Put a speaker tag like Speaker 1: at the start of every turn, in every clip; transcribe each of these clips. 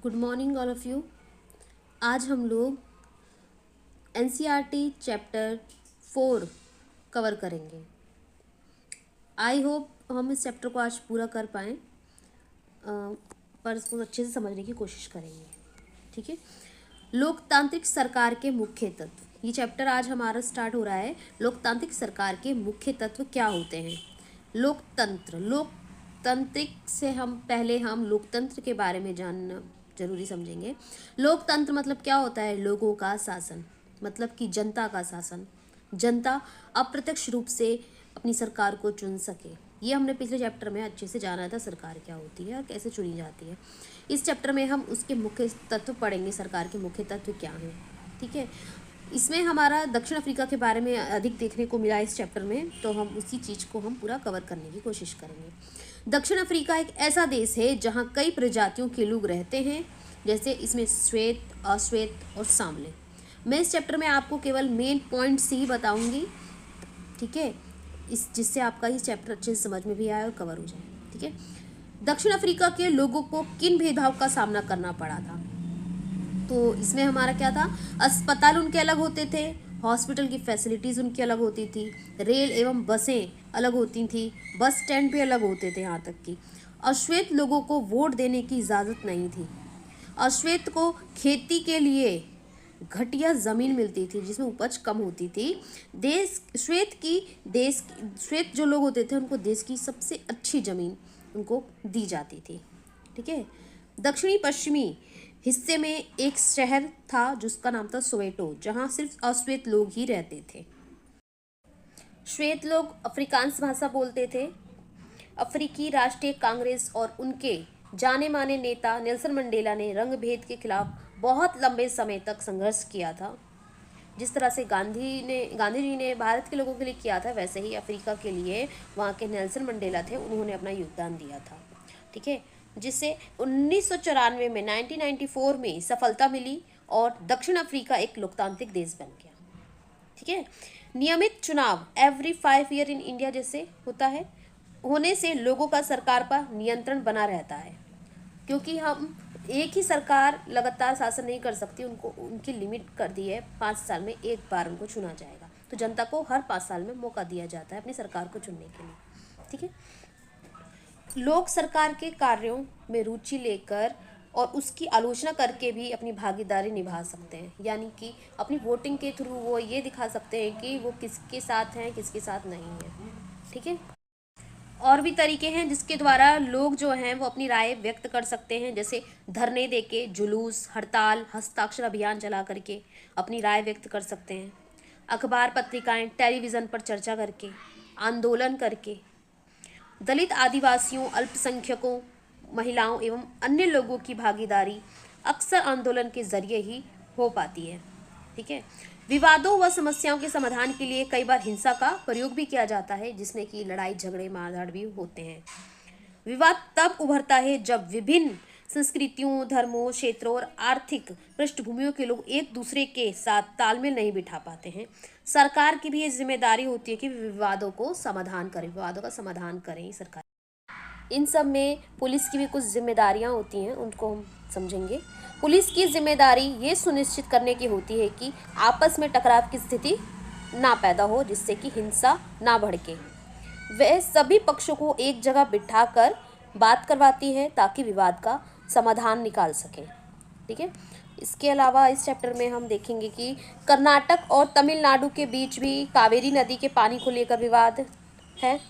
Speaker 1: Good morning all of you. आज हम लोग एनसीईआरटी चैप्टर 4 कवर करेंगे। आई होप हम इस चैप्टर को आज पूरा कर पाएँ, पर इसको अच्छे से समझने की कोशिश करेंगे। ठीक है। लोकतांत्रिक सरकार के मुख्य तत्व, ये चैप्टर आज हमारा स्टार्ट हो रहा है। लोकतांत्रिक सरकार के मुख्य तत्व क्या होते हैं? लोकतांत्रिक से हम लोकतंत्र के बारे में जानना जरूरी समझेंगे। लोकतंत्र मतलब क्या होता है? लोगों का शासन, मतलब कि जनता का शासन। जनता अप्रत्यक्ष रूप से अपनी सरकार को चुन सके। ये हमने पिछले चैप्टर में अच्छे से जाना था, सरकार क्या होती है और कैसे चुनी जाती है। इस चैप्टर में हम उसके मुख्य तत्व पढ़ेंगे, सरकार के मुख्य तत्व क्या हैं। ठीक है। इसमें हमारा दक्षिण अफ्रीका के बारे में अधिक देखने को मिला इस चैप्टर में, तो हम उसी चीज़ को हम पूरा कवर करने की कोशिश करेंगे। दक्षिण अफ्रीका एक ऐसा देश है जहाँ कई प्रजातियों के लोग रहते हैं, जैसे इसमें श्वेत, अश्वेत और सांवले। मैं इस चैप्टर में आपको केवल मेन पॉइंट्स ही बताऊंगी। ठीक है, जिससे आपका ये चैप्टर अच्छे से समझ में भी आए और कवर हो जाए। ठीक है। दक्षिण अफ्रीका के लोगों को किन भेदभाव का सामना करना पड़ा था? तो इसमें हमारा क्या था? अस्पताल उनके अलग होते थे, हॉस्पिटल की फैसिलिटीज़ उनकी अलग होती थी, रेल एवं बसें अलग होती थी, बस स्टैंड भी अलग होते थे, यहाँ तक कि अश्वेत लोगों को वोट देने की इजाज़त नहीं थी। अश्वेत को खेती के लिए घटिया ज़मीन मिलती थी जिसमें उपज कम होती थी। श्वेत जो लोग होते थे उनको देश की सबसे अच्छी ज़मीन उनको दी जाती थी। ठीक है। दक्षिणी पश्चिमी हिस्से में एक शहर था जिसका नाम था सोवेटो, जहाँ सिर्फ अश्वेत लोग ही रहते थे। श्वेत लोग अफ्रीकांस भाषा बोलते थे। अफ्रीकी राष्ट्रीय कांग्रेस और उनके जाने माने नेता नेल्सन मंडेला ने रंग भेद के खिलाफ बहुत लंबे समय तक संघर्ष किया था। जिस तरह से गांधी जी ने भारत के लोगों के लिए किया था, वैसे ही अफ्रीका के लिए वहाँ के नेल्सन मंडेला थे, उन्होंने अपना योगदान दिया था। ठीक है। जिससे 1994 में 1994 में सफलता मिली और दक्षिण अफ्रीका एक लोकतांत्रिक देश बन गया। ठीक है। नियमित चुनाव एवरी 5 ईयर इन इंडिया जैसे होता है, होने से लोगों का सरकार पर नियंत्रण बना रहता है, क्योंकि हम एक ही सरकार लगातार शासन नहीं कर सकती, उनकी लिमिट कर दी है, 5 साल में एक बार उनको चुना जाएगा। तो जनता को हर 5 साल में मौका दिया जाता है अपनी सरकार को चुनने के लिए। ठीक है। लोग सरकार के कार्यों में रुचि लेकर और उसकी आलोचना करके भी अपनी भागीदारी निभा सकते हैं, यानी कि अपनी वोटिंग के थ्रू वो ये दिखा सकते हैं कि वो किसके साथ हैं, किसके साथ नहीं है। ठीक है। और भी तरीके हैं जिसके द्वारा लोग जो हैं वो अपनी राय व्यक्त कर सकते हैं, जैसे धरने देके, जुलूस, हड़ताल, हस्ताक्षर अभियान चला करके अपनी राय व्यक्त कर सकते हैं। अखबार, पत्रिकाएं, टेलीविज़न पर चर्चा करके, आंदोलन करके। दलित, आदिवासियों, अल्पसंख्यकों, महिलाओं एवं अन्य लोगों की भागीदारी अक्सर आंदोलन के जरिए ही हो पाती है। ठीक है। विवादों व समस्याओं के समाधान के लिए कई बार हिंसा का प्रयोग भी किया जाता है, जिसमें कि लड़ाई झगड़े मारधाड़ भी होते हैं। विवाद तब उभरता है जब विभिन्न संस्कृतियों, धर्मों, क्षेत्रों और आर्थिक पृष्ठभूमियों के लोग एक दूसरे के साथ तालमेल नहीं बिठा पाते हैं। सरकार की भी ये जिम्मेदारी होती है कि विवादों का समाधान करें सरकार। इन सब में पुलिस की भी कुछ जिम्मेदारियां होती हैं, उनको हम समझेंगे। पुलिस की जिम्मेदारी ये सुनिश्चित करने की होती है कि आपस में टकराव की स्थिति ना पैदा हो, जिससे कि हिंसा ना भड़के। वह सभी पक्षों को एक जगह बिठाकर बात करवाती है ताकि विवाद का समाधान निकाल सके। ठीक है। इसके अलावा इस चैप्टर में हम देखेंगे कि कर्नाटक और तमिलनाडु के बीच भी कावेरी नदी के पानी को लेकर विवाद है।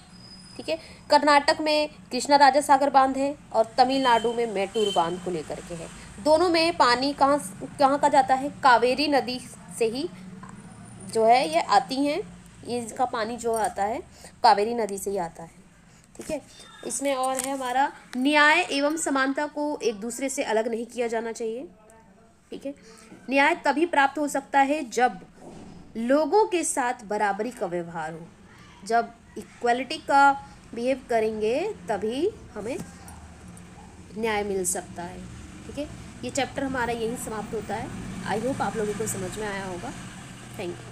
Speaker 1: ठीक है। कर्नाटक में कृष्णा राजा सागर बांध है और तमिलनाडु में मैटूर बांध को लेकर के है। दोनों में पानी कहाँ का जाता है? कावेरी नदी से ही जो है ये आती हैं, ये इसका पानी जो आता है कावेरी नदी से ही आता है। ठीक है। इसमें और है हमारा न्याय एवं समानता को एक दूसरे से अलग नहीं किया जाना चाहिए। ठीक है। न्याय तभी प्राप्त हो सकता है जब लोगों के साथ बराबरी का व्यवहार हो, जब इक्वलिटी का बिहेव करेंगे तभी हमें न्याय मिल सकता है। ठीक है। ये चैप्टर हमारा यहीं समाप्त होता है। आई होप आप लोगों को समझ में आया होगा। Thank you.